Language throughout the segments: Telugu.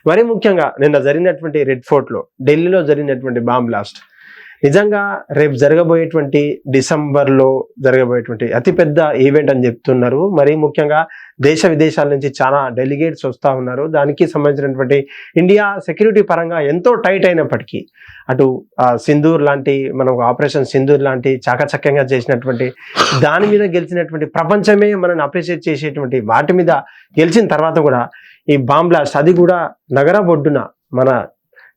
మరి ముఖ్యంగా నిన్న జరిగినటువంటి రెడ్ ఫోర్ట్లో ఢిల్లీలో జరిగినటువంటి బాంబ్ బ్లాస్ట్ నిజంగా రేపు జరగబోయేటువంటి డిసెంబర్లో జరగబోయేటువంటి అతిపెద్ద ఈవెంట్ అని చెప్తున్నారు. మరి ముఖ్యంగా దేశ విదేశాల నుంచి చాలా డెలిగేట్స్ వస్తూ ఉన్నారు. దానికి సంబంధించినటువంటి ఇండియా సెక్యూరిటీ పరంగా ఎంతో టైట్ అయినప్పటికీ అటు సింధూర్ లాంటి మనకు ఆపరేషన్ సింధూర్ లాంటి చాకచక్యంగా చేసినటువంటి దాని మీద గెలిచినటువంటి ప్రపంచమే మనల్ని అప్రిషియేట్ చేసేటువంటి వాటి మీద గెలిచిన తర్వాత కూడా ఈ బాంబ్ బ్లాస్ట్ అది కూడా నగర బొడ్డున మన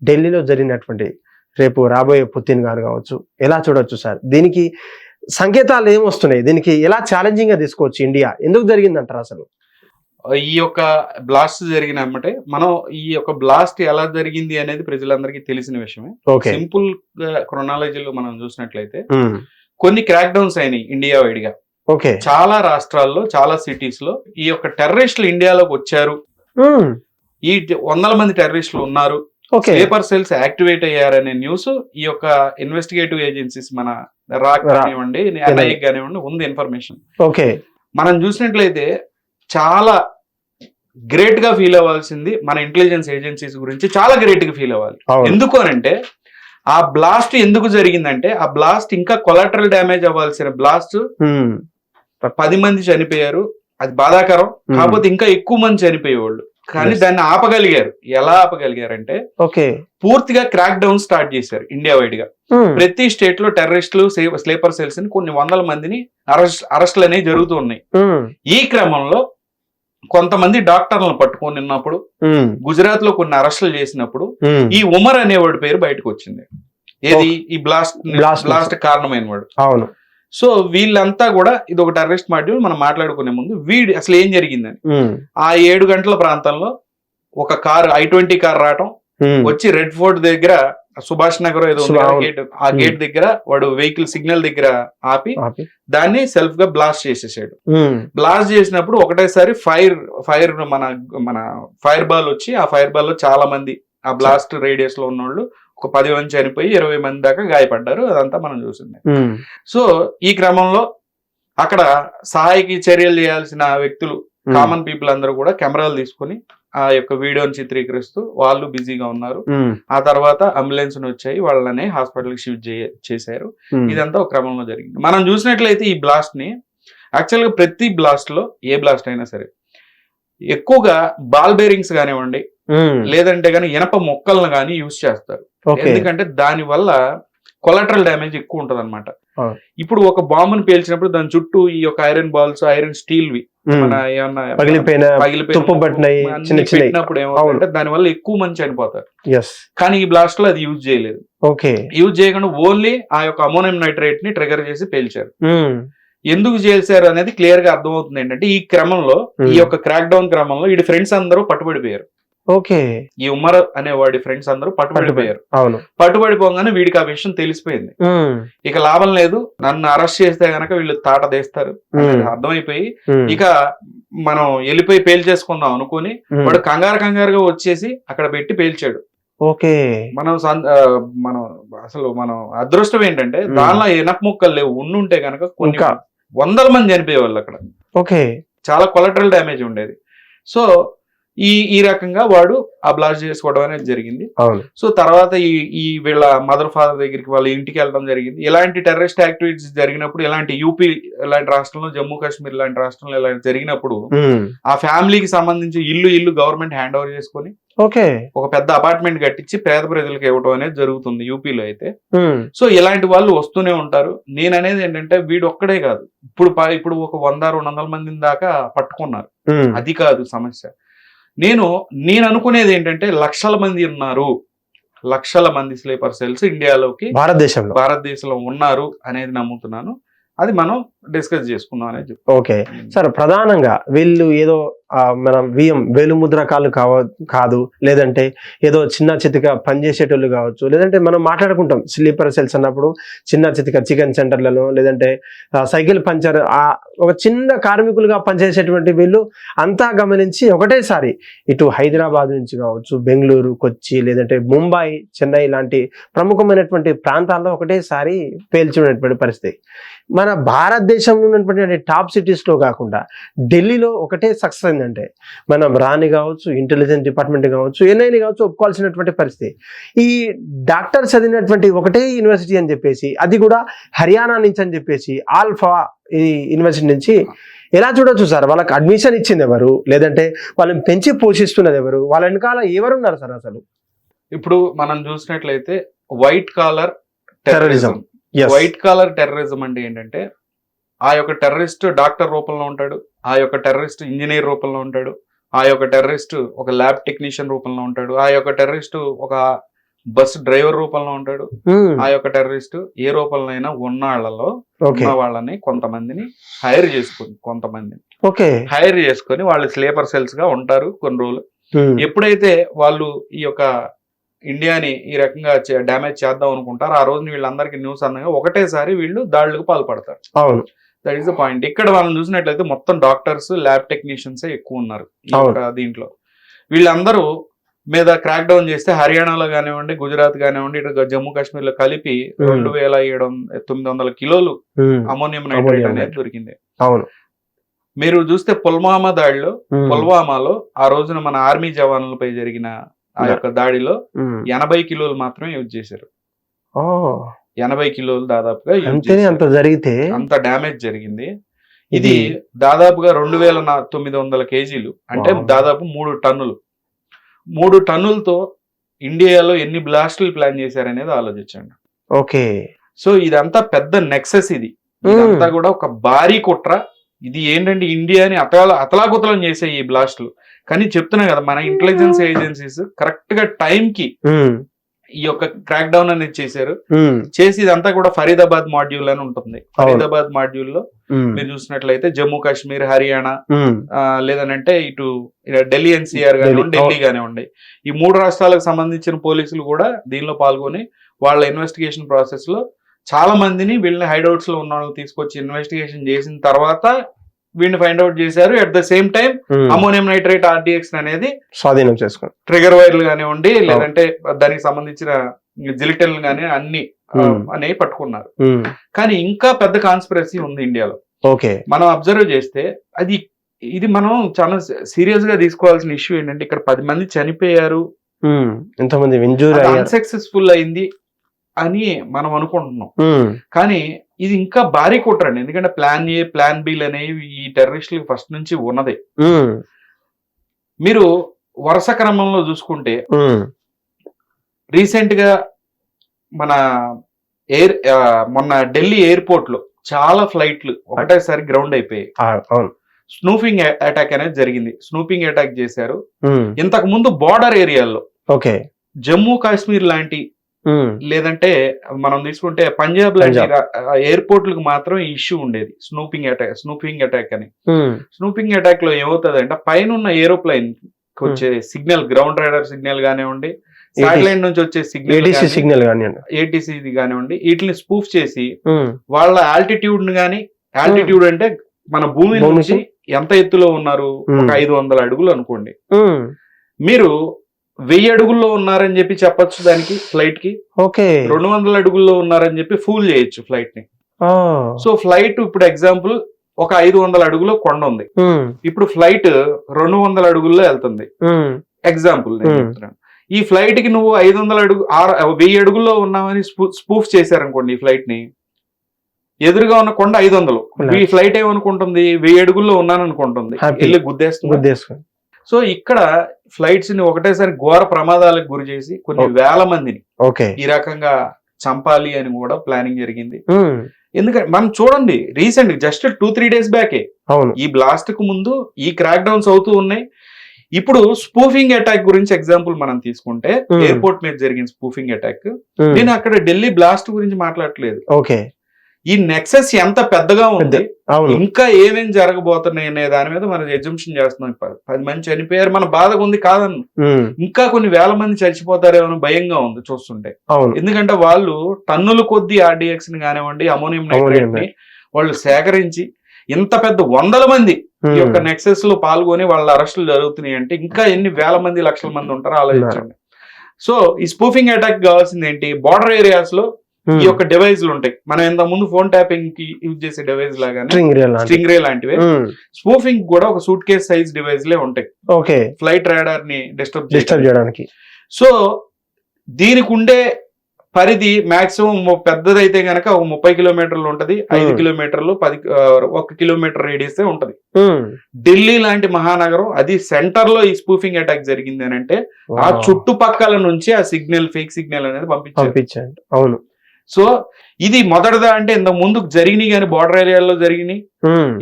ఢిల్లీలో జరిగినటువంటి రేపు రాబోయే పుతిన్ గారు కావచ్చు, ఎలా చూడొచ్చు సార్? దీనికి సంకేతాలు ఏమొస్తున్నాయి? దీనికి ఎలా ఛాలెంజింగ్ గా తీసుకోవచ్చు ఇండియా? ఎందుకు జరిగిందంటారు అసలు? ఈ యొక్క బ్లాస్ట్ జరిగినమ్మటే మనం ఈ యొక్క బ్లాస్ట్ ఎలా జరిగింది అనేది ప్రజలందరికీ తెలిసిన విషయమే. సింపుల్ క్రొనాలజీలో మనం చూసినట్లయితే కొన్ని క్రాక్ డౌన్స్ అయినాయి ఇండియా వైడ్ గా. చాలా రాష్ట్రాల్లో చాలా సిటీస్ లో ఈ యొక్క టెర్రరిస్టులు ఇండియాలోకి వచ్చారు, ఈ 100 మంది టెర్రరిస్టులు ఉన్నారు, స్లీపర్ సెల్స్ యాక్టివేట్ అయ్యారనే న్యూస్ ఈ యొక్క ఇన్వెస్టిగేటివ్ ఏజెన్సీస్ మన రాక్ కానివ్వండి, ఎన్ఐఏ కానివ్వండి ఉంది ఇన్ఫర్మేషన్. మనం చూసినట్లయితే చాలా గ్రేట్ గా ఫీల్ అవ్వాల్సింది మన ఇంటెలిజెన్స్ ఏజెన్సీస్ గురించి చాలా గ్రేట్ గా ఫీల్ అవ్వాలి. ఎందుకు అనంటే ఆ బ్లాస్ట్ ఎందుకు జరిగిందంటే ఆ బ్లాస్ట్ ఇంకా కొలాటరల్ డ్యామేజ్ అవ్వాల్సిన బ్లాస్ట్ 10 మంది చనిపోయారు, అది బాధాకరం. కాకపోతే ఇంకా ఎక్కువ మంది చనిపోయేవాళ్ళు, కానీ దాన్ని ఆపగలిగారు. ఎలా ఆపగలిగారంటే పూర్తిగా క్రాక్ డౌన్ స్టార్ట్ చేశారు ఇండియా వైడ్ గా. ప్రతి స్టేట్ లో టెర్రరిస్టులు స్లీపర్ సెల్స్ ని కొన్ని 100 మందిని అరెస్టులు అనేవి జరుగుతూ ఉన్నాయి. ఈ క్రమంలో కొంతమంది డాక్టర్లను పట్టుకొని ఉన్నప్పుడు గుజరాత్ లో కొన్ని అరెస్టులు చేసినప్పుడు ఈ ఉమర్ అనేవాడి పేరు బయటకు వచ్చింది. ఏది ఈ బ్లాస్ట్ కారణమైన వాడు. అవును. సో వీళ్ళంతా కూడా ఇది ఒక టెర్రరిస్ట్ మాడ్యూల్. మనం మాట్లాడుకునే ముందు వీడు అసలు ఏం జరిగిందని, ఆ 7 గంటల ప్రాంతంలో ఒక కారు I-20 కార్ రావటం, వచ్చి రెడ్ ఫోర్ట్ దగ్గర సుభాష్ నగర్ ఏదో గేట్, ఆ గేట్ దగ్గర వాడు వెహికల్ సిగ్నల్ దగ్గర ఆపి దాన్ని సెల్ఫ్ గా బ్లాస్ట్ చేసేసాడు. బ్లాస్ట్ చేసినప్పుడు ఒకటేసారి ఫైర్ మన ఫైర్ బాల్ వచ్చి ఆ ఫైర్ బాల్ లో చాలా మంది ఆ బ్లాస్ట్ రేడియస్ లో ఉన్నోళ్ళు ఒక 10 మంది చనిపోయి 20 మంది దాకా గాయపడ్డారు. అదంతా మనం చూసింది. సో ఈ క్రమంలో అక్కడ సహాయకి చర్యలు చేయాల్సిన వ్యక్తులు, కామన్ పీపుల్ అందరూ కూడా కెమెరాలు తీసుకుని ఆ యొక్క వీడియోని చిత్రీకరిస్తూ వాళ్ళు బిజీగా ఉన్నారు. ఆ తర్వాత అంబులెన్స్ వచ్చాయి, వాళ్ళని హాస్పిటల్కి షిఫ్ట్ చేశారు. ఇదంతా ఒక క్రమంలో జరిగింది. మనం చూసినట్లయితే ఈ బ్లాస్ట్ ని యాక్చువల్ గా ప్రతి బ్లాస్ట్ లో, ఏ బ్లాస్ట్ అయినా సరే ఎక్కువగా బాల్ బేరింగ్స్ కానివ్వండి, లేదంటే గానీ ఇనప మొక్కలను గానీ యూజ్ చేస్తారు. ఎందుకంటే దాని వల్ల కొలాటరల్ డ్యామేజ్ ఎక్కువ ఉంటది అనమాట. ఇప్పుడు ఒక బాంబుని పేల్చినప్పుడు దాని చుట్టూ ఈ యొక్క ఐరన్ బాల్స్, ఐరన్ స్టీల్ వి మన ఏమన్నా పెట్టినప్పుడు ఏమవుతుందంటే దాని వల్ల ఎక్కువ మంది చనిపోతారు. కానీ ఈ బ్లాస్ట్ లో అది యూజ్ చేయలేదు. యూజ్ చేయకుండా ఓన్లీ ఆ యొక్క అమోనియం నైట్రేట్ ని ట్రిగర్ చేసి పేల్చారు. ఎందుకు చేశారు అనేది క్లియర్ గా అర్థమవుతుంది. ఏంటంటే ఈ క్రమంలో, ఈ యొక్క క్రాక్ డౌన్ క్రమంలో వీడి ఫ్రెండ్స్ అందరూ పట్టుబడిపోయారు. ఈ ఉమర్ అనే వాడి ఫ్రెండ్స్ అందరూ పట్టుబడిపోయారు. పట్టుబడిపోగానే వీడికి ఆ విషయం తెలిసిపోయింది. ఇక లాభం లేదు, నన్ను అరెస్ట్ చేస్తే గనక వీళ్ళు తాట తీస్తారు అర్థమైపోయి ఇక మనం వెళ్ళిపోయి పేల్చేసుకుందాం అనుకుని వాడు కంగారుగా వచ్చేసి అక్కడ పెట్టి పేల్చాడు. మనం అదృష్టం ఏంటంటే దానిలో ఎనప ముక్కలు లేవు. ఉండుంటే గనక కొన్ని 100 మంది చనిపోయేవాళ్ళు అక్కడ. చాలా కొలాటరల్ డ్యామేజ్ ఉండేది. సో ఈ రకంగా వాడు ఆ బ్లాస్ట్ చేసుకోవడం అనేది జరిగింది. సో తర్వాత ఈ వీళ్ళ మదర్ ఫాదర్ దగ్గరికి వాళ్ళ ఇంటికి వెళ్ళడం జరిగింది. ఇలాంటి టెర్రరిస్ట్ యాక్టివిటీస్ జరిగినప్పుడు, ఇలాంటి యూపీ ఇలాంటి రాష్ట్రంలో, జమ్మూ కాశ్మీర్ ఇలాంటి రాష్ట్రంలో ఇలాంటి జరిగినప్పుడు ఆ ఫ్యామిలీకి సంబంధించి ఇల్లు గవర్నమెంట్ హ్యాండ్ ఓవర్ చేసుకుని ఒక పెద్ద అపార్ట్మెంట్ కట్టించి పేద ప్రజలకు ఇవ్వడం అనేది జరుగుతుంది యూపీలో అయితే. సో ఇలాంటి వాళ్ళు వస్తూనే ఉంటారు. నేను అనేది ఏంటంటే వీడు ఒక్కడే కాదు, ఇప్పుడు ఒక 100-200 మంది దాకా పట్టుకున్నారు. అది కాదు సమస్య. నేను అనుకునేది ఏంటంటే లక్షల మంది ఉన్నారు, లక్షల మంది స్లీపర్ సెల్స్ ఇండియాలోకి భారతదేశంలో ఉన్నారు అనేది నమ్ముతున్నాను. అది మనం డిస్కస్ చేసుకుందాం అనేది. సార్, ప్రధానంగా వీళ్ళు ఏదో మనం వేలుముద్రకాలు కాదు, లేదంటే ఏదో చిన్న చితిక పనిచేసేటోళ్ళు కావచ్చు, లేదంటే మనం మాట్లాడుకుంటాం స్లీపర్ సెల్స్ అన్నప్పుడు చిన్న చితిక చికెన్ సెంటర్లలో, లేదంటే సైకిల్ పంచర్, ఒక చిన్న కార్మికులుగా పనిచేసేటువంటి వీళ్ళు అంతా గమనించి ఒకటేసారి ఇటు హైదరాబాద్ నుంచి కావచ్చు, బెంగళూరు, కొచ్చి, లేదంటే ముంబై, చెన్నై లాంటి ప్రముఖమైనటువంటి ప్రాంతాల్లో ఒకటేసారి పేల్చుకునేటువంటి పరిస్థితి. మన భారతదేశం భారతదేశంలో ఉన్నటువంటి టాప్ సిటీస్ లో కాకుండా ఢిల్లీలో ఒకటే సక్సెస్ అయిందంటే మనం రాని కావచ్చు, ఇంటెలిజెన్స్ డిపార్ట్మెంట్ కావచ్చు, ఎన్ఐని కావచ్చు ఒప్పుకోవాల్సినటువంటి పరిస్థితి. ఈ డాక్టర్ చదివినటువంటి ఒకటే యూనివర్సిటీ అని చెప్పేసి, అది కూడా హర్యానా నుంచి అని చెప్పేసి, ఆల్ఫా ఈ యూనివర్సిటీ నుంచి ఎలా చూడొచ్చు సార్? వాళ్ళకి అడ్మిషన్ ఇచ్చింది ఎవరు, లేదంటే వాళ్ళని పెంచి పోషిస్తున్నది ఎవరు, వాళ్ళ వెనకాల ఎవరున్నారు సార్ అసలు? ఇప్పుడు మనం చూసినట్లయితే white collar terrorism. White collar terrorism అంటే ఏంటంటే, ఆ యొక్క టెర్రరిస్ట్ డాక్టర్ రూపంలో ఉంటాడు, ఆ యొక్క టెర్రరిస్ట్ ఇంజనీర్ రూపంలో ఉంటాడు, ఆ యొక్క టెర్రరిస్ట్ ఒక ల్యాబ్ టెక్నీషియన్ రూపంలో ఉంటాడు, ఆ యొక్క టెర్రరిస్ట్ ఒక బస్ డ్రైవర్ రూపంలో ఉంటాడు, ఆ యొక్క టెర్రరిస్ట్ ఏ రూపంలో అయినా ఉన్న వాళ్ళని కొంతమందిని హైర్ చేసుకొని వాళ్ళు స్లీపర్ సెల్స్ గా ఉంటారు కొన్ని రోజులు. ఎప్పుడైతే వాళ్ళు ఈ యొక్క ఇండియాని ఈ రకంగా డ్యామేజ్ చేద్దాం అనుకుంటారు, ఆ రోజు వీళ్ళందరికీ న్యూస్ అందగా ఒకటేసారి వీళ్ళు దాడులకు పాల్పడతారు. అవును, దట్ ఈస్ ద పాయింట్. ఇక్కడ మనం చూసినట్లయితే మొత్తం డాక్టర్స్, ల్యాబ్ టెక్నీషియన్స్ ఎక్కువ ఉన్నారు దీంట్లో. వీళ్ళందరూ మీద క్రాక్ డౌన్ చేస్తే హర్యానాలో కానివ్వండి, గుజరాత్ కానివ్వండి, ఇటు జమ్మూ కాశ్మీర్ లో కలిపి 2700 కిలోలు అమోనియం నైట్రేట్ అనేది దొరికింది. అవును, మీరు చూస్తే పుల్వామా దాడిలో, పుల్వామాలో ఆ రోజున మన ఆర్మీ జవాన్లపై జరిగిన ఆ యొక్క దాడిలో 80 కిలోలు మాత్రమే యూజ్ చేశారు. 80 కిలోలు దాదాపుగా అంత డ్యామేజ్ జరిగింది. ఇది దాదాపుగా 2900 కేజీలు, అంటే దాదాపు 3 టన్నులు. 3 టన్నులతో ఇండియాలో ఎన్ని బ్లాస్టులు ప్లాన్ చేశారనేది ఆలోచించండి. ఓకే, సో ఇదంతా పెద్ద నెక్సెస్. ఇదంతా కూడా ఒక భారీ కుట్ర. ఇది ఏంటంటే ఇండియాని అతలాకుతలం చేసే ఈ బ్లాస్టులు. కానీ చెప్తున్నా కదా, మన ఇంటెలిజెన్స్ ఏజెన్సీస్ కరెక్ట్ గా టైం కి ఈ యొక్క క్రాక్ డౌన్ అనేది చేసి ఇదంతా కూడా ఫరీదాబాద్ మాడ్యూల్ అని ఉంటుంది. ఫరీదాబాద్ మాడ్యూల్ లో మీరు చూసినట్లయితే జమ్మూ కాశ్మీర్, హర్యానా, లేదనంటే ఇటు ఢిల్లీ ఎన్సీఆర్ కానివ్వండి, ఢిల్లీ కానివ్వండి, ఈ 3 రాష్ట్రాలకు సంబంధించిన పోలీసులు కూడా దీనిలో పాల్గొని వాళ్ళ ఇన్వెస్టిగేషన్ ప్రాసెస్ లో చాలా మందిని వీళ్ళని హైడౌట్స్ లో ఉన్న వాళ్ళని తీసుకొచ్చి ఇన్వెస్టిగేషన్ చేసిన తర్వాత వీడిని ఫైండ్ అవుట్ చేశారు. At the same time ammonium nitrate RDX అనేది స్వాధీనం చేసుకుని ట్రిగర్ వైర్లు కానివ్వండి, లేదంటే దానికి సంబంధించిన జిలిటన్లు కానీ అన్ని అనేవి పట్టుకున్నారు. కానీ ఇంకా పెద్ద కాన్స్పిరసీ ఉంది ఇండియాలో. మనం అబ్జర్వ్ చేస్తే ఇది మనం చాలా సీరియస్ గా తీసుకోవాల్సిన ఇష్యూ ఏంటంటే, ఇక్కడ 10 మంది చనిపోయారు, ఎంతమంది అన్సక్సెస్ఫుల్ అయింది అని మనం అనుకుంటున్నాం. కానీ ఇది ఇంకా భారీ కుట్రండి. ఎందుకంటే ప్లాన్ ఏ, ప్లాన్ బి అనేవి ఈ టెర్రరిస్టులకు ఫస్ట్ నుంచి ఉన్నదే. మీరు వరుస క్రమంలో చూసుకుంటే రీసెంట్ గా మన మొన్న ఢిల్లీ ఎయిర్పోర్ట్ లో చాలా ఫ్లైట్లు ఒకటేసారి గ్రౌండ్ అయిపోయాయి. స్నూపింగ్ అటాక్ అనేది జరిగింది. స్నూపింగ్ అటాక్ చేశారు. ఇంతకు ముందు బార్డర్ ఏరియాల్లో జమ్మూ కాశ్మీర్ లాంటి, లేదంటే మనం తీసుకుంటే పంజాబ్ లాంటి ఎయిర్పోర్ట్లకు మాత్రం ఇష్యూ ఉండేది స్నూపింగ్ అటాక్ అని. స్నూపింగ్ అటాక్ లో ఏమవుతుంది అంటే, పైన ఉన్న ఏరోప్లైన్ వచ్చే సిగ్నల్, గ్రౌండ్ రైడర్ సిగ్నల్ కానివ్వండి, శాటిలైట్ నుంచి వచ్చే సిగ్నల్ ఏటీసీ కానివ్వండి, వీటిని స్పూఫ్ చేసి వాళ్ళ ఆల్టిట్యూడ్ ని గానీ, ఆల్టిట్యూడ్ అంటే మన భూమి నుంచి ఎంత ఎత్తులో ఉన్నారు, ఒక 500 అడుగులు అనుకోండి, మీరు 1000 అడుగుల్లో ఉన్నారని చెప్పి చెప్పొచ్చు దానికి, ఫ్లైట్ కి 200 అడుగుల్లో ఉన్నారని చెప్పి ఫూల్ చేయొచ్చు ఫ్లైట్ ని. సో ఫ్లైట్ ఇప్పుడు ఎగ్జాంపుల్ ఒక 500 అడుగులో కొండ ఉంది, ఇప్పుడు ఫ్లైట్ 200 అడుగుల్లో వెళ్తుంది ఎగ్జాంపుల్ నేను చెప్తున్నాను. ఈ ఫ్లైట్ కి నువ్వు 1000 అడుగుల్లో ఉన్నావని స్పూఫ్ చేశారనుకోండి, ఈ ఫ్లైట్ ని, ఎదురుగా ఉన్న కొండ 500, ఈ ఫ్లైట్ ఏమనుకుంటుంది, 1000 అడుగుల్లో ఉన్నాను అనుకుంటుంది, వెళ్ళి గుద్దేస్తుంది. సో ఇక్కడ ఫ్లైట్స్ ని ఒకటేసారి ఘోర ప్రమాదాలకు గురి చేసి కొన్ని వేల మందిని ఈ రకంగా చంపాలి అని కూడా ప్లానింగ్ జరిగింది. ఎందుకంటే మనం చూడండి, రీసెంట్ జస్ట్ 2-3 డేస్ బ్యాకే ఈ బ్లాస్ట్ కు ముందు ఈ క్రాక్ డౌన్స్ అవుతూ ఉన్నాయి. ఇప్పుడు స్పూఫింగ్ అటాక్ గురించి ఎగ్జాంపుల్ మనం తీసుకుంటే, ఎయిర్పోర్ట్ మీద జరిగిన స్పూఫింగ్ అటాక్, నేను అక్కడ ఢిల్లీ బ్లాస్ట్ గురించి మాట్లాడట్లేదు. ఈ నెక్సెస్ ఎంత పెద్దగా ఉంది, ఇంకా ఏమేమి జరగబోతున్నాయి అనే దాని మీద మనం ఎగ్జంప్షన్ చేస్తున్నాం. 10 మంది చనిపోయారు, మన బాధగా ఉంది కాదన్ను, ఇంకా కొన్ని వేల మంది చచ్చిపోతారేమో భయంగా ఉంది చూస్తుంటే. ఎందుకంటే వాళ్ళు టన్నుల కొద్ది ఆర్డిఎక్స్ ని కానివ్వండి, అమోనియం నైట్రేట్ ని వాళ్ళు సేకరించి ఇంత పెద్ద 100 మంది ఈ యొక్క నెక్సెస్ లో పాల్గొని వాళ్ళ అరెస్టులు జరుగుతున్నాయి అంటే ఇంకా ఎన్ని వేల మంది, లక్షల మంది ఉంటారో ఆలోచించండి. సో ఈ స్పూఫింగ్ అటాక్ కావాల్సింది ఏంటి, బార్డర్ ఏరియాస్ లో ఈ యొక్క డివైజ్లు ఉంటాయి. మనం ఇంత ముందు ఫోన్ ట్యాపింగ్ కి యూజ్ చేసే డివైజ్ లాగానే స్ట్రింగ్ రే లాంటివి స్పూఫింగ్ కూడా ఒక సూట్ కేస్ సైజ్ డివైజ్ లే ఉంటాయి. ఓకే, ఫ్లైట్ రాడార్ ని డిస్టర్బ్ చేయడానికి. సో దీనికి ఉండే పరిధి మాక్సిమం పెద్దదైతే గనక ఒక 30 కిలోమీటర్లు ఉంటది, 5 కిలోమీటర్లు 1 కిలోమీటర్ రేడియస్ ఉంటది. ఢిల్లీ లాంటి మహానగరం, అది సెంటర్ లో ఈ స్పూఫింగ్ అటాక్ జరిగింది అని అంటే ఆ చుట్టుపక్కల నుంచి ఆ సిగ్నల్, ఫేక్ సిగ్నల్ అనేది పంపించారు. అవును. సో ఇది మొదటిదా అంటే ఇంతకు ముందు జరిగినాయి కానీ బార్డర్ ఏరియాలో జరిగినాయి.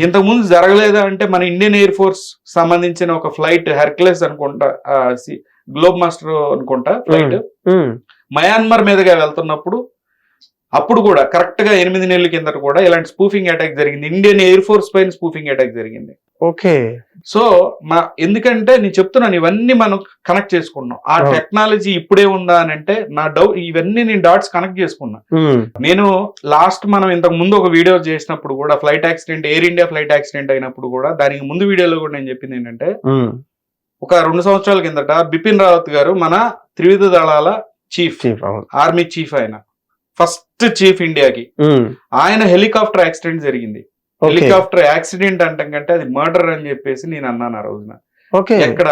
ఇంతకు ముందు జరగలేదా అంటే మన ఇండియన్ ఎయిర్ ఫోర్స్ సంబంధించిన ఒక ఫ్లైట్ హెర్క్యులస్ అనుకుంటా, గ్లోబ్ మాస్టర్ అనుకుంటా ఫ్లైట్ మయన్మార్ మీదుగా వెళ్తున్నప్పుడు అప్పుడు కూడా కరెక్ట్ గా 8 నెలల కిందట కూడా ఇలాంటి స్పూఫింగ్ అటాక్ జరిగింది. ఇండియన్ ఎయిర్ ఫోర్స్ పైన స్పూఫింగ్ అటాక్ జరిగింది. ఓకే. సో ఎందుకంటే నేను చెప్తున్నాను ఇవన్నీ మనం కనెక్ట్ చేసుకున్నాం. ఆ టెక్నాలజీ ఇప్పుడే ఉందా అని అంటే నా డౌట్, ఇవన్నీ నేను డాట్స్ కనెక్ట్ చేసుకున్నా. నేను లాస్ట్ మనం ఇంతకు ముందు ఒక వీడియో చేసినప్పుడు కూడా flight accident, air India flight accident అయినప్పుడు కూడా దానికి ముందు వీడియోలో కూడా నేను చెప్పింది ఏంటంటే ఒక 2 సంవత్సరాల కిందట బిపిన్ రావత్ గారు మన త్రివిధ దళాల చీఫ్, ఆర్మీ చీఫ్, ఆయన ఫస్ట్ చీఫ్ ఇండియాకి, ఆయన హెలికాప్టర్ యాక్సిడెంట్ జరిగింది. హెలికాప్టర్ యాక్సిడెంట్ అంటాం కంటే అది మర్డర్ అని చెప్పేసి నేను అన్నాను ఆ రోజున. ఎక్కడ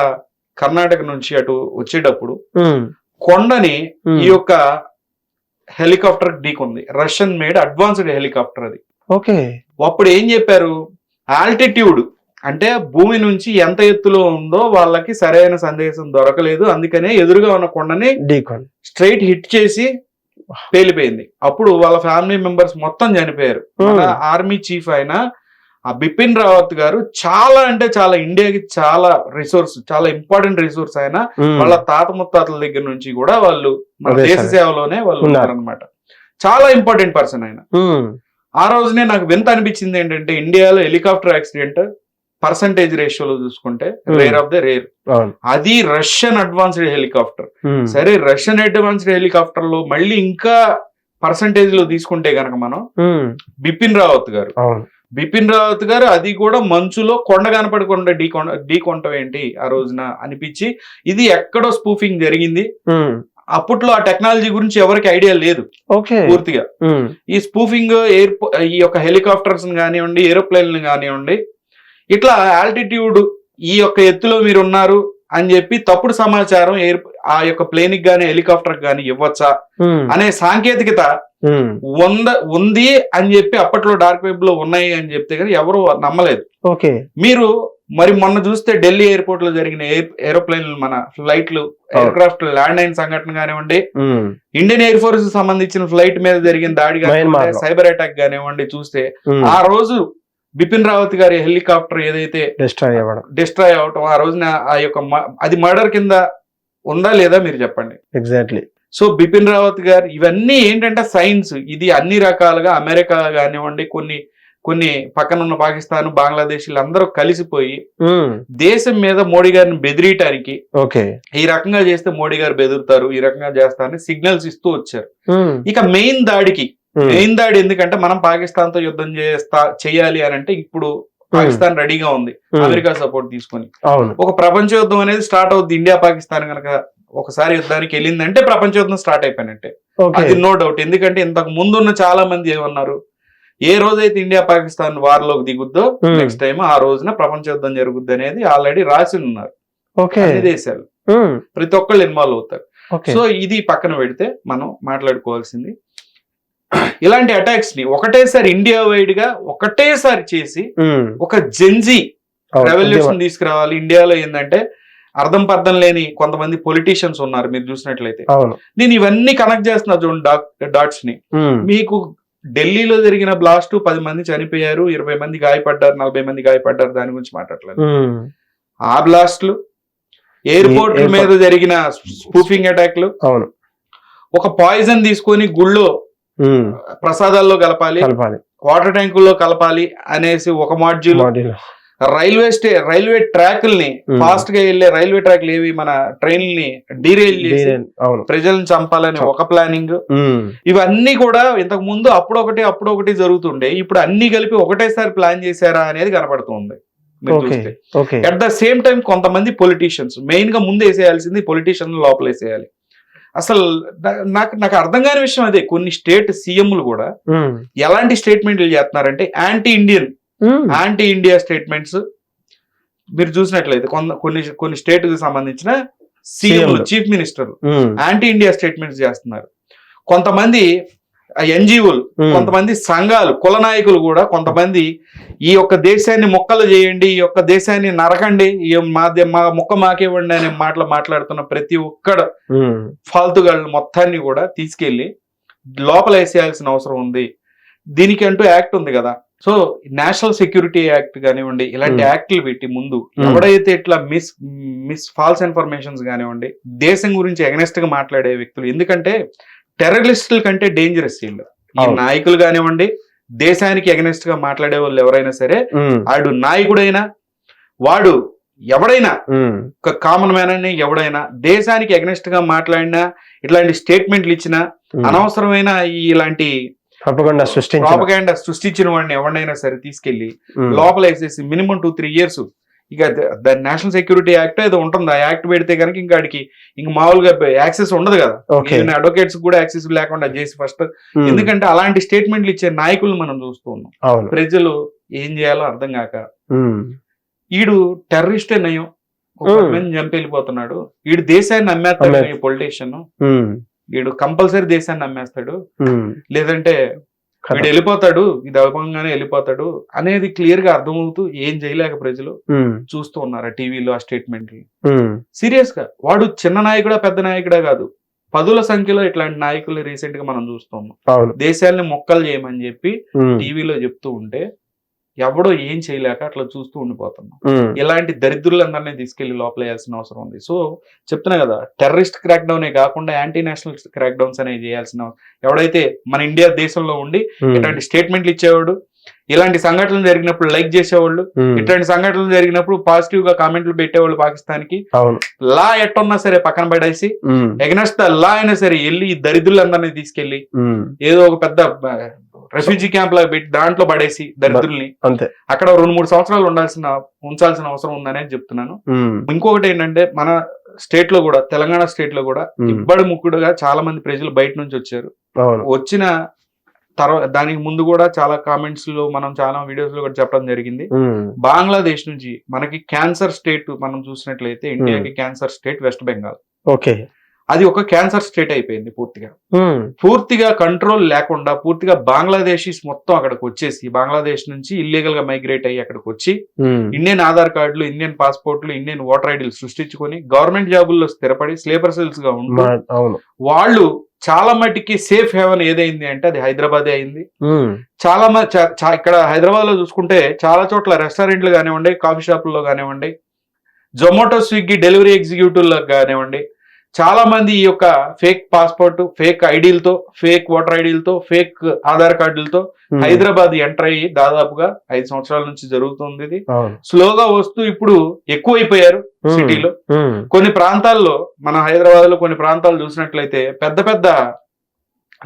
కర్ణాటక నుంచి అటు వచ్చేటప్పుడు కొండని ఈ యొక్క హెలికాప్టర్ ఢీకొంది. రష్యన్ మేడ్ అడ్వాన్స్డ్ హెలికాప్టర్ అది. అప్పుడు ఏం చెప్పారు, ఆల్టిట్యూడ్ అంటే భూమి నుంచి ఎంత ఎత్తులో ఉందో వాళ్ళకి సరైన సందేశం దొరకలేదు, అందుకనే ఎదురుగా ఉన్న కొండని స్ట్రైట్ హిట్ చేసి పేలిపోయింది. అప్పుడు వాళ్ళ ఫ్యామిలీ మెంబర్స్ మొత్తం చనిపోయారు. మన ఆర్మీ చీఫ్ అయిన ఆ బిపిన్ రావత్ గారు చాలా అంటే చాలా ఇండియాకి చాలా రిసోర్స్, చాలా ఇంపార్టెంట్ రిసోర్స్. ఆయన వాళ్ళ తాత ముత్తాతల దగ్గర నుంచి కూడా వాళ్ళు మన దేశ సేవలోనే వాళ్ళు ఉన్నారనమాట. చాలా ఇంపార్టెంట్ పర్సన్ ఆయన. ఆ రోజునే నాకు వింత అనిపించింది ఏంటంటే ఇండియాలో హెలికాప్టర్ యాక్సిడెంట్ పర్సంటేజ్ రేషియోలో చూసుకుంటే రేర్ ఆఫ్ ద రేర్. అది రష్యన్ అడ్వాన్స్డ్ హెలికాప్టర్. సరే, రష్యన్ అడ్వాన్స్డ్ హెలికాప్టర్ లో మళ్ళీ ఇంకా పర్సంటేజ్ లో తీసుకుంటే గనక మనం బిపిన్ రావత్ గారు అది కూడా మంచులో కొండ కనపడకుండా ఢీకొంటం ఏంటి ఆ రోజున అనిపించి, ఇది ఎక్కడో స్పూఫింగ్ జరిగింది. అప్పట్లో ఆ టెక్నాలజీ గురించి ఎవరికి ఐడియా లేదు పూర్తిగా. ఈ స్పూఫింగ్ ఈ యొక్క హెలికాప్టర్స్ కానివ్వండి, ఏరోప్లేన్ కానివ్వండి, ఇట్లా ఆల్టిట్యూడ్ ఈ యొక్క ఎత్తులో మీరు ఉన్నారు అని చెప్పి తప్పుడు సమాచారం ఆ యొక్క ప్లేన్ కి గానీ హెలికాప్టర్ గానీ ఇవ్వచ్చా అనే సాంకేతికత ఉంది అని చెప్పి అప్పట్లో డార్క్ వెబ్ లో ఉన్నాయి అని చెప్తే కానీ ఎవరు నమ్మలేదు. మీరు మరి మొన్న చూస్తే ఢిల్లీ ఎయిర్పోర్ట్ లో జరిగిన ఏరోప్లేన్లు, మన ఫ్లైట్లు, ఎయిర్ క్రాఫ్ట్ ల్యాండ్ అయిన సంఘటన కానివ్వండి, ఇండియన్ ఎయిర్ ఫోర్స్ సంబంధించిన ఫ్లైట్ మీద జరిగిన దాడి కానివ్వండి, సైబర్ అటాక్ కానివ్వండి, చూస్తే ఆ రోజు బిపిన్ రావత్ గారి హెలికాప్టర్ ఏదైతే డిస్ట్రాయ్ అవటం, ఆ రోజున ఆ యొక్క అది మర్డర్ కింద ఉందా లేదా మీరు చెప్పండి. ఎగ్జాక్ట్లీ. సో బిపిన్ రావత్ గారు ఇవన్నీ ఏంటంటే సైన్స్, ఇది అన్ని రకాలుగా అమెరికా కానివ్వండి, కొన్ని పక్కనున్న పాకిస్తాన్, బంగ్లాదేశ్ అందరూ కలిసిపోయి దేశం మీద మోడీ గారిని బెదిరియటానికి, ఈ రకంగా చేస్తే మోడీ గారు బెదురుతారు, ఈ రకంగా చేస్తారని సిగ్నల్స్ ఇస్తూ వచ్చారు. ఇక మెయిన్ దాడి ఎందుకంటే మనం పాకిస్తాన్ తో యుద్ధం చేయాలి అని అంటే ఇప్పుడు పాకిస్తాన్ రెడీగా ఉంది అమెరికా సపోర్ట్ తీసుకొని. ఒక ప్రపంచ యుద్ధం అనేది స్టార్ట్ అవుద్ది. ఇండియా పాకిస్తాన్ కనుక ఒకసారి యుద్ధానికి వెళ్ళిందంటే ప్రపంచ యుద్ధం స్టార్ట్ అయిపోయినట్టే, అది నో డౌట్. ఎందుకంటే ఇంతకు ముందున్న చాలా మంది ఏమన్నారు, ఏ రోజైతే ఇండియా పాకిస్తాన్ వార్ లోకి దిగుద్దో నెక్స్ట్ టైం ఆ రోజున ప్రపంచ యుద్ధం జరుగుద్ది అనేది ఆల్రెడీ రాసి ఉన్నారు. అన్ని దేశాలు, ప్రతి ఒక్కళ్ళు ఇన్వాల్వ్ అవుతారు. సో ఇది పక్కన పెడితే మనం మాట్లాడుకోవాల్సింది, ఇలాంటి అటాక్స్ ని ఒకటేసారి ఇండియా వైడ్ గా ఒకటేసారి చేసి ఒక జెన్జీ రెవల్యూషన్ తీసుకురావాలి. ఇండియాలో ఏంటంటే అర్థం పర్థం లేని కొంతమంది పొలిటీషియన్స్ ఉన్నారు మీరు చూసినట్లయితే. నేను ఇవన్నీ కనెక్ట్ చేస్తున్నా చూడండి డాట్స్ ని. మీకు ఢిల్లీలో జరిగిన బ్లాస్ట్ 10 మంది చనిపోయారు, 20 మంది గాయపడ్డారు, 40 మంది గాయపడ్డారు, దాని గురించి మాట్లాడలేదు. ఆ బ్లాస్ట్లు, ఎయిర్పోర్ట్ మీద జరిగిన స్పూఫింగ్ అటాక్లు, ఒక పాయిజన్ తీసుకొని గుళ్ళో ప్రసాదాల్లో కలపాలి, వాటర్ ట్యాంకుల్లో కలపాలి అనేసి ఒక మాడ్యూల్, రైల్వే ట్రాక్ల్ని ఫాస్ట్ గా వెళ్లే రైల్వే ట్రాక్లు ఏవి మన ట్రైన్లని డీరైల్ చేసి ప్రజలను చంపాలని ఒక ప్లానింగ్. ఇవన్నీ కూడా ఇంతకు ముందు అప్పుడొకటి జరుగుతుండే, ఇప్పుడు అన్ని కలిపి ఒకటేసారి ప్లాన్ చేశారా అనేది కనపడుతుంది. అట్ ద సేమ్ టైం కొంతమంది పొలిటీషియన్స్, మెయిన్ గా ముందు వేసేయాల్సింది పొలిటీషియన్ లోపల వేసేయాలి. అసలు నాకు అర్థం కాని విషయం అదే. కొన్ని స్టేట్ సీఎంలు కూడా ఎలాంటి స్టేట్మెంట్లు చేస్తున్నారంటే యాంటీ ఇండియా స్టేట్మెంట్స్. మీరు చూసినట్లయితే కొన్ని స్టేట్ కి సంబంధించిన సీఎంలు, చీఫ్ మినిస్టర్లు యాంటీ ఇండియా స్టేట్మెంట్స్ చేస్తున్నారు. కొంతమంది ఎన్జిఓలు, కొంతమంది సంఘాలు, కుల నాయకులు కూడా కొంతమంది ఈ యొక్క దేశాన్ని మొక్కలు చేయండి, ఈ యొక్క దేశాన్ని నరకండి, మా మొక్క మాకేవ్వండి అనే మాటలు మాట్లాడుతున్న ప్రతి ఒక్కడ ఫాల్తుగాళ్ళ మొత్తాన్ని కూడా తీసుకెళ్లి లోపల వేసేయాల్సిన అవసరం ఉంది. దీనికి అంటూ యాక్ట్ ఉంది కదా. సో నేషనల్ సెక్యూరిటీ యాక్ట్ కానివ్వండి, ఇలాంటి యాక్ట్లు పెట్టి ముందు ఎవడైతే ఇట్లా ఫాల్స్ ఇన్ఫర్మేషన్స్ కానివ్వండి, దేశం గురించి ఎగనెస్ట్ గా మాట్లాడే వ్యక్తులు, ఎందుకంటే టెర్రరిస్టుల కంటే డేంజరస్ వీళ్ళు. ఈ నాయకులు కానివ్వండి, దేశానికి ఎగనెస్ట్ గా మాట్లాడే వాళ్ళు ఎవరైనా సరే, వాడు నాయకుడైనా వాడు ఎవడైనా, ఒక కామన్ మ్యాన్ అని ఎవడైనా దేశానికి ఎగనెస్ట్ గా మాట్లాడినా, ఇట్లాంటి స్టేట్మెంట్లు ఇచ్చినా, అనవసరమైన ఇలాంటి ప్రాపగాండా సృష్టించిన వాడిని ఎవరినైనా సరే తీసుకెళ్లి లోపల వేసేసి మినిమం 2-3 years. ఇక దాని నేషనల్ సెక్యూరిటీ యాక్ట్ ఏదో ఉంటుంది. ఆ యాక్ట్ పెడితే కనుక ఇంకా ఆడికి ఇంక మామూలుగా యాక్సెస్ ఉండదు కదా. అడ్వకేట్స్ కూడా యాక్సెస్ లేకుండా చేసి ఫస్ట్, ఎందుకంటే అలాంటి స్టేట్మెంట్లు ఇచ్చే నాయకులు మనం చూస్తూ ఉన్నాం. ప్రజలు ఏం చేయాలో అర్థం కాక ఈడు టెర్రరిస్టే నయం, చంపి వెళ్ళిపోతున్నాడు, ఈడు దేశాన్ని అమ్మేస్తాడు, ఈ పొలిటీషియన్ వీడు కంపల్సరీ దేశాన్ని అమ్మేస్తాడు, లేదంటే వీడు వెళ్ళిపోతాడు, ఇది అవ్వగానే వెళ్ళిపోతాడు అనేది క్లియర్ గా అర్థమవుతూ ఏం చేయలేక ప్రజలు చూస్తూ ఉన్నారు ఆ టీవీలో ఆ స్టేట్మెంట్లు. సీరియస్ గా వాడు చిన్న నాయకుడా పెద్ద నాయకుడా కాదు, 10ల సంఖ్యలో ఇట్లాంటి నాయకులు రీసెంట్ గా మనం చూస్తున్నాం. దేశాలని మొక్కలు చేయమని చెప్పి టీవీలో చెప్తూ ఉంటే ఎవడో ఏం చేయలేక అట్లా చూస్తూ ఉండిపోతున్నాం. ఇలాంటి దరిద్రులందరినీ తీసుకెళ్లి లోపల వేయాల్సిన అవసరం ఉంది. సో చెప్తున్నా కదా, టెర్రరిస్ట్ క్రాక్ డౌనే కాకుండా యాంటీ నేషనల్ క్రాక్ డౌన్స్ అనేవి చేయాల్సిన, ఎవడైతే మన ఇండియా దేశంలో ఉండి ఇట్లాంటి స్టేట్మెంట్లు ఇచ్చేవాడు, ఇలాంటి సంఘటనలు జరిగినప్పుడు లైక్ చేసేవాళ్ళు, ఇట్లాంటి సంఘటనలు జరిగినప్పుడు పాజిటివ్ గా కామెంట్లు పెట్టేవాళ్ళు పాకిస్తాన్ కి, లా ఎట్టున్నా సరే పక్కన పడేసి ఎగనెస్ట్ ద లా అయినా సరే వెళ్ళి ఈ దరిద్రులందరినీ తీసుకెళ్లి ఏదో ఒక పెద్ద రెఫ్యూజీ క్యాంప్ లాగా పెట్టి దాంట్లో పడేసి దరిద్రుల్ని అక్కడ 2-3 సంవత్సరాలు ఉంచాల్సిన అవసరం ఉందనే చెప్తున్నాను. ఇంకొకటి ఏంటంటే, మన స్టేట్ లో కూడా, తెలంగాణ స్టేట్ లో కూడా ఇబ్బడి ముక్కుడుగా చాలా మంది ప్రజలు బయట నుంచి వచ్చారు. వచ్చిన తర్వాత దానికి ముందు కూడా చాలా కామెంట్స్ లో మనం చాలా వీడియోస్ లో కూడా చెప్పడం జరిగింది. బంగ్లాదేశ్ నుంచి మనకి క్యాన్సర్ స్టేట్ మనం చూసినట్లయితే, ఇండియాకి క్యాన్సర్ స్టేట్ వెస్ట్ బెంగాల్. అది ఒక క్యాన్సర్ స్టేట్ అయిపోయింది పూర్తిగా కంట్రోల్ లేకుండా. పూర్తిగా బంగ్లాదేశీస్ మొత్తం అక్కడికి వచ్చేసి, బంగ్లాదేశ్ నుంచి ఇల్లీగల్ గా మైగ్రేట్ అయ్యి అక్కడికి వచ్చి ఇండియన్ ఆధార్ కార్డులు, ఇండియన్ పాస్పోర్ట్లు, ఇండియన్ ఓటర్ ఐడీలు సృష్టించుకొని గవర్నమెంట్ జాబుల్లో స్థిరపడి స్లీపర్ సెల్స్ గా ఉంటూ వాళ్ళు చాలా మటుకి సేఫ్ హెవెన్ ఏదైంది అంటే అది హైదరాబాదే అయింది. చాలా ఇక్కడ హైదరాబాద్ లో చూసుకుంటే చాలా చోట్ల రెస్టారెంట్లు కానివ్వండి, కాఫీ షాపుల్లో కానివ్వండి, జొమాటో, స్విగ్గీ డెలివరీ ఎగ్జిక్యూటివ్ లకు కానివ్వండి, చాలా మంది ఈ యొక్క ఫేక్ పాస్పోర్ట్, ఫేక్ ఐడీలతో, ఫేక్ ఓటర్ ఐడీలతో, ఫేక్ ఆధార్ కార్డులతో హైదరాబాద్ ఎంటర్ అయ్యి దాదాపుగా 5 సంవత్సరాల నుంచి జరుగుతుంది. ఇది స్లోగా వస్తూ ఇప్పుడు ఎక్కువైపోయారు సిటీలో. కొన్ని ప్రాంతాల్లో, మన హైదరాబాద్ లో కొన్ని ప్రాంతాలు చూసినట్లయితే పెద్ద పెద్ద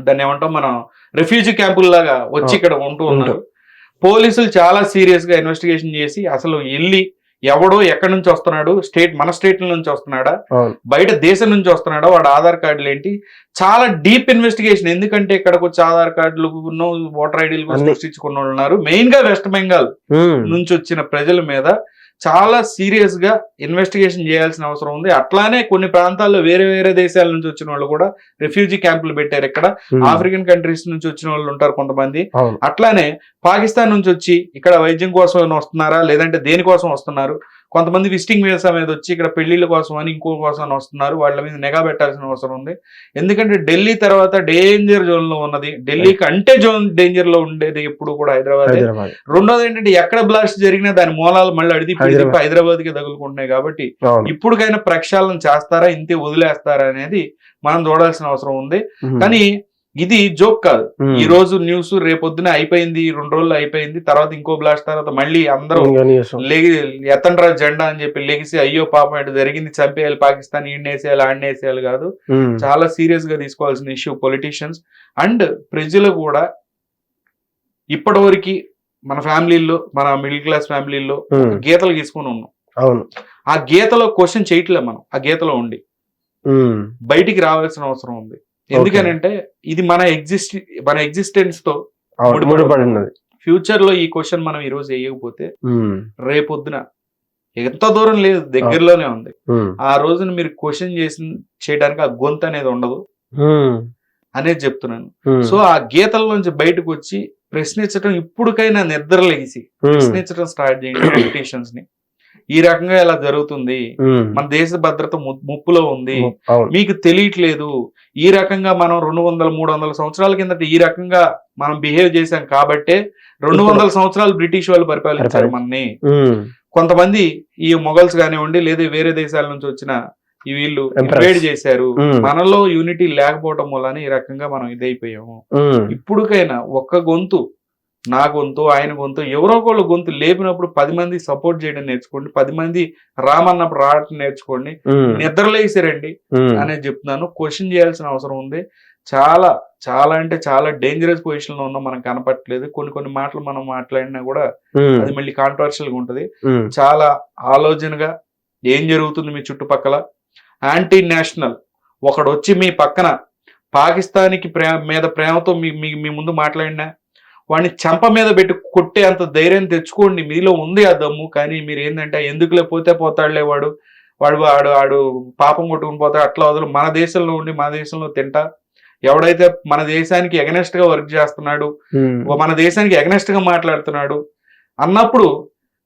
దాన్ని ఏమంటాం మనం, రెఫ్యూజీ క్యాంపుల్లాగా వచ్చి ఇక్కడ ఉంటూ ఉన్నారు. పోలీసులు చాలా సీరియస్ గా ఇన్వెస్టిగేషన్ చేసి అసలు వెళ్ళి ఎవడో ఎక్కడి నుంచి వస్తున్నాడు, మన స్టేట్ నుంచి వస్తున్నాడా, బయట దేశం నుంచి వస్తున్నాడా, వాడు ఆధార్ కార్డులు ఏంటి, చాలా డీప్ ఇన్వెస్టిగేషన్. ఎందుకంటే ఇక్కడికి వచ్చి ఆధార్ కార్డులు, ఓటర్ ఐడీలు సృష్టించుకున్న వాళ్ళు ఉన్నారు. మెయిన్ గా వెస్ట్ బెంగాల్ నుంచి వచ్చిన ప్రజల మీద చాలా సీరియస్ గా ఇన్వెస్టిగేషన్ చేయాల్సిన అవసరం ఉంది. అట్లానే కొన్ని ప్రాంతాల్లో వేరే వేరే దేశాల నుంచి వచ్చిన వాళ్ళు కూడా రెఫ్యూజీ క్యాంపులు పెట్టారు. ఇక్కడ ఆఫ్రికన్ కంట్రీస్ నుంచి వచ్చిన వాళ్ళు ఉంటారు కొంతమంది. అట్లానే పాకిస్తాన్ నుంచి వచ్చి ఇక్కడ వైద్యం కోసం వస్తున్నారా, లేదంటే దేనికోసం వస్తున్నారు, కొంతమంది విజిటింగ్ వీసా మీద వచ్చి ఇక్కడ పెళ్లిళ్ళ కోసం అని ఇంకో కోసం వస్తున్నారు. వాళ్ళ మీద నిఘా పెట్టాల్సిన అవసరం ఉంది. ఎందుకంటే ఢిల్లీ తర్వాత డేంజర్ జోన్ లో ఉన్నది, ఢిల్లీకి అంటే డేంజర్ లో ఉండేది ఎప్పుడు కూడా హైదరాబాద్. రెండోది ఏంటంటే, ఎక్కడ బ్లాస్ట్ జరిగినా దాని మూలాలు మళ్ళీ అడిగి హైదరాబాద్ కి తగులుకుంటున్నాయి. కాబట్టి ఇప్పుడుకైనా ప్రక్షాళన చేస్తారా, ఇంతే వదిలేస్తారా అనేది మనం చూడాల్సిన అవసరం ఉంది. కానీ ఇది జోక్ కాదు. ఈ రోజు న్యూస్ రేపొద్దున అయిపోయింది, 2 రోజులు అయిపోయింది, తర్వాత ఇంకో బ్లాస్ట్, తర్వాత మళ్ళీ అందరూ ఎత్తండ్రా జెండా అని చెప్పి లెగిసి అయ్యో పాపం ఇటు జరిగింది, చంపేయాలి పాకిస్తాన్, ఈడనేసేయాలి ఆడనేసేయాలి కాదు. చాలా సీరియస్ గా తీసుకోవాల్సిన ఇష్యూ పొలిటీషియన్స్ అండ్ ప్రజలు కూడా. ఇప్పటి మన ఫ్యామిలీల్లో, మన మిడిల్ క్లాస్ ఫ్యామిలీల్లో గీతలు గీసుకొని ఉన్నాం. ఆ గీతలో క్వశ్చన్ చేయట్లే మనం. ఆ గీతలో ఉండి బయటికి రావాల్సిన అవసరం ఉంది. ఎందుకనంటే ఇది మన ఎగ్జిస్టెన్స్ తో ముడిపడి ఉన్నది. ఫ్యూచర్ లో ఈ క్వశ్చన్ మనం ఈ రోజు వేయకపోతే రేపొద్దున ఎంత దూరం లేదు, దగ్గరలోనే ఉంది. ఆ రోజున మీరు క్వశ్చన్ చేయడానికి ఆ గొంతు అనేది ఉండదు అనేది చెప్తున్నాను. సో ఆ గీతల నుంచి బయటకు వచ్చి ప్రశ్నించడం, ఇప్పుడుకైనా నిద్ర లేసి ప్రశ్నించడం స్టార్ట్ చేయండి పొలిటీషియన్స్ ని. ఈ రకంగా ఇలా జరుగుతుంది, మన దేశ భద్రత ముప్పులో ఉంది, మీకు తెలియట్లేదు. ఈ రకంగా మనం 200-300 సంవత్సరాల కిందట ఈ రకంగా మనం బిహేవ్ చేశాం కాబట్టే 200 సంవత్సరాలు బ్రిటిష్ వాళ్ళు పరిపాలించారు మనని. కొంతమంది ఈ మొఘల్స్ కానివ్వండి, లేదా వేరే దేశాల నుంచి వచ్చిన ఈ వీళ్ళు ఇన్వైడ్ చేశారు. మనలో యూనిటీ లేకపోవడం వల్ల ఈ రకంగా మనం ఇదైపోయాము. ఇప్పుడుకైనా ఒక్క గొంతు, నా గొంతు, ఆయన గొంతు, ఎవరో ఒకళ్ళు గొంతు లేపినప్పుడు 10 మంది సపోర్ట్ చేయడం నేర్చుకోండి, 10 మంది రామన్నప్పుడు రావటం నేర్చుకోండి, నిద్రలేసారండి అనేది చెప్తున్నాను. క్వశ్చన్ చేయాల్సిన అవసరం ఉంది. చాలా చాలా అంటే చాలా డేంజరస్ పొజిషన్ లో ఉన్నాం, మనం కనపట్లేదు. కొన్ని మాటలు మనం మాట్లాడినా కూడా అది మళ్ళీ కాంట్రవర్షియల్ గా ఉంటది. చాలా ఆలోచనగా ఏం జరుగుతుంది మీ చుట్టుపక్కల. యాంటీ నేషనల్ ఒకడు వచ్చి మీ పక్కన పాకిస్తాన్కి మీద ప్రేమతో మీ ముందు మాట్లాడినా వాడిని చంప మీద పెట్టి కొట్టే అంత ధైర్యం తెచ్చుకోండి, మీలో ఉంది ఆ దమ్ము. కానీ మీరు ఏంటంటే ఎందుకులే పోతాడులే వాడు పాపం కొట్టుకుని పోతాడు, అట్లా వదలు. మన దేశంలో ఉండి మన దేశంలో తింటా, ఎవడైతే మన దేశానికి ఎగనెస్ట్ గా వర్క్ చేస్తున్నాడు, మన దేశానికి ఎగనెస్ట్ గా మాట్లాడుతున్నాడు అన్నప్పుడు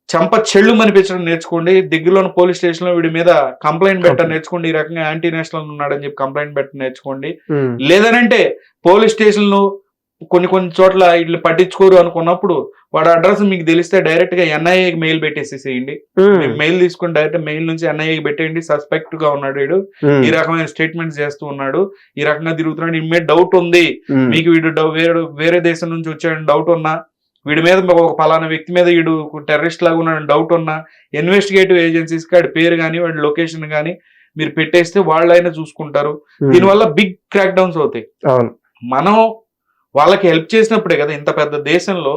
చంప చెళ్ళు మనిపించడం నేర్చుకోండి. దగ్గరలోని పోలీస్ స్టేషన్ లో వీడి మీద కంప్లైంట్ పెట్టడం నేర్చుకోండి. ఈ రకంగా యాంటీ నేషనల్ ఉన్నాడని చెప్పి కంప్లైంట్ పెట్టడం నేర్చుకోండి. లేదనంటే పోలీస్ స్టేషన్ లో కొన్ని చోట్ల ఇట్లా పట్టించుకోరు అనుకున్నప్పుడు వాడు అడ్రస్ మీకు తెలిస్తే డైరెక్ట్ గా ఎన్ఐఏకి మెయిల్ పెట్టేసేసేయండి. మెయిల్ తీసుకుని డైరెక్ట్ మెయిల్ నుంచి ఎన్ఐఏకి పెట్టేయండి. సస్పెక్ట్ గా ఉన్నాడు వీడు, ఈ రకమైన స్టేట్మెంట్స్ చేస్తూ ఉన్నాడు, ఈ రకంగా తిరుగుతున్నాడు, ఇమ్మే డౌట్ ఉంది మీకు, వీడు వేరే దేశం నుంచి వచ్చాడని డౌట్ ఉన్నా, వీడి మీద ఒక పలానా వ్యక్తి మీద వీడు టెర్రరిస్ట్ లాగా ఉన్నాడని డౌట్ ఉన్నా, ఇన్వెస్టిగేటివ్ ఏజెన్సీస్ కి వాడి పేరు కానీ వాడి లొకేషన్ కానీ మీరు పెట్టేస్తే వాళ్ళైనా చూసుకుంటారు. దీనివల్ల బిగ్ క్రాక్ డౌన్స్ అవుతాయి. మనం వాళ్ళకి హెల్ప్ చేసినప్పుడే కదా ఇంత పెద్ద దేశంలో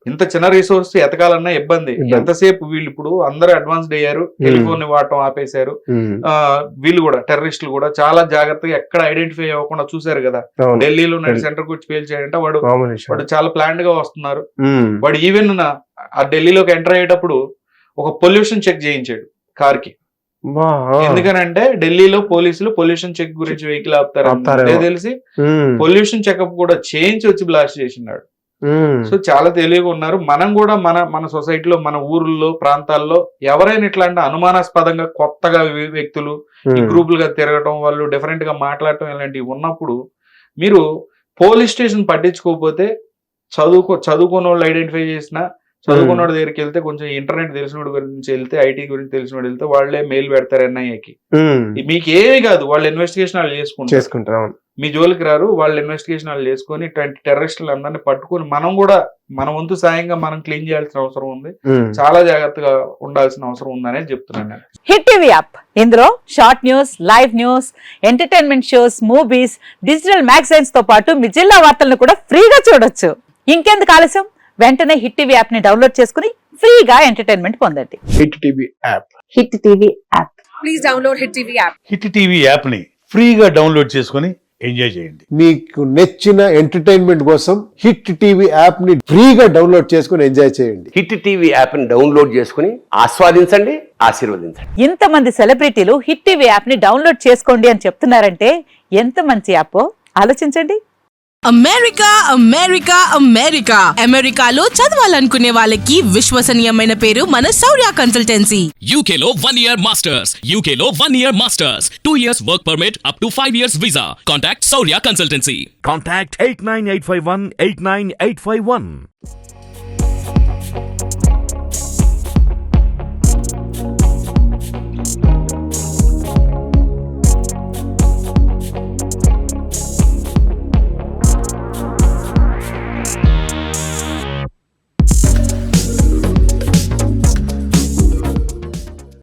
ఇంత చిన్న రిసోర్స్ ఎతకాలన్నా ఇబ్బంది. ఎంతసేపు వీళ్ళు ఇప్పుడు అందరూ అడ్వాన్స్డ్ అయ్యారు, టెలిఫోన్ ని వాడటం ఆపేశారు. వీళ్ళు కూడా టెర్రరిస్టులు కూడా చాలా జాగ్రత్తగా ఎక్కడ ఐడెంటిఫై అవ్వకుండా చూసారు కదా. ఢిల్లీలో సెంటర్ వచ్చి పేల్ చేయాలంటే వాడు చాలా ప్లాన్డ్ గా వస్తున్నారు. వాడు ఈవెన్ ఆ ఢిల్లీలోకి ఎంటర్ అయ్యేటప్పుడు ఒక పొల్యూషన్ చెక్ చేయించాడు కార్ కి. ఎందుకనంటే ఢిల్లీలో పోలీసులు పొల్యూషన్ చెక్ గురించి వెహికల్ ఆపుతారు తెలిసి పొల్యూషన్ చెకప్ కూడా చేయించి వచ్చి బ్లాస్ట్ చేసినాడు. సో చాలా తెలివిగా ఉన్నారు. మనం కూడా మన సొసైటీలో మన ఊర్లో ప్రాంతాల్లో ఎవరైనా ఇట్లా అంటే అనుమానాస్పదంగా కొత్తగా వ్యక్తులు ఈ గ్రూపులుగా తిరగటం, వాళ్ళు డిఫరెంట్ గా మాట్లాడటం ఇలాంటివి ఉన్నప్పుడు మీరు పోలీస్ స్టేషన్ పట్టించుకోకపోతే చదువుకున్న వాళ్ళు ఐడెంటిఫై చేసిన చదువుకున్నోడి దగ్గరికి వెళ్తే, కొంచెం ఇంటర్నెట్ తెలిసినోడి గురించి వెళ్తే, ఐటీ గురించి తెలిసినోడు వెళ్తే వాళ్ళే మెయిల్ పెడతారు ఎన్ఐఏకి. మీకు ఏమీ కాదు, వాళ్ళు ఇన్వెస్టిగేషన్ వాళ్ళు చేసుకుంటారు, మీ జోలికి రారు. వాళ్ళు ఇన్వెస్టిగేషన్ వాళ్ళు చేసుకుని టెర్రరిస్టులు అందరినీ పట్టుకుని మనం కూడా మన వంతు సాయంగా మనం క్లీన్ చేయాల్సిన అవసరం ఉంది. చాలా జాగ్రత్తగా ఉండాల్సిన అవసరం ఉందనే చెప్తున్నాను. హిట్ టీవీ యాప్, ఇందులో short news, live news, entertainment shows, movies, digital magazines తో పాటు మీ జిల్లా వార్తలను కూడా ఫ్రీగా చూడొచ్చు. ఇంకెందుకు ఆలస్యం, వెంటనే హిట్ టీవీ యాప్ ని డౌన్లోడ్ చేసుకుని ఫ్రీగా ఎంటర్టైన్మెంట్ పొందండి. Hit TV app. Hit TV app. Please download hit TV app. Hit TV app ని ఫ్రీగా డౌన్లోడ్ చేసుకుని ఎంజాయ్ చేయండి. మీకు నచ్చిన ఎంటర్టైన్మెంట్ కోసం హిట్ టీవీ యాప్ ని ఫ్రీగా డౌన్లోడ్ చేసుకుని ఎంజాయ్ చేయండి. హిట్ టీవీ యాప్ ని డౌన్లోడ్ చేసుకుని ఆస్వాదించండి, ఆశీర్వదించండి. ఇంతమంది సెలబ్రిటీలు హిట్ టీవీ యాప్ ని డౌన్లోడ్ చేసుకోండి అని చెప్తున్నారంటే ఎంత మంచి యాప్ ఆలోచించండి. అమెరికా అమెరికా అమెరికా అమెరికాలో చదవాలనుకునే వాళ్ళకి విశ్వసనీయమైన పేరు మన శౌర్య కన్సల్టెన్సీ. UK లో 1 year masters, UK లో 1 year masters, 2 years work permit up to 5 years visa. Contact Saurya Consultancy. Contact 89851 89851.